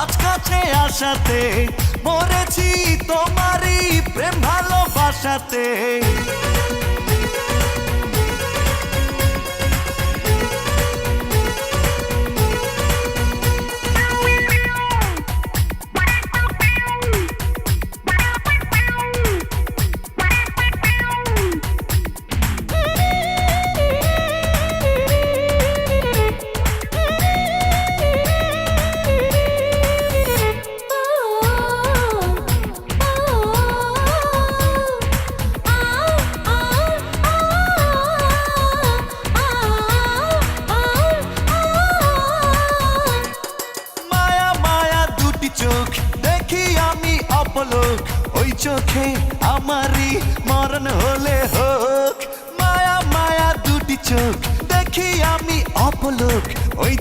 আজ কাছে আসাতে মরেছি তোমারই প্রেম ভালোবাসাতে। চোখ দেখি আমি অপলোক, ওই চোখে আমারই মরণ হলে হোক। মায়া মায়া দুটি চোখ দেখি আমি অপলোক, ওই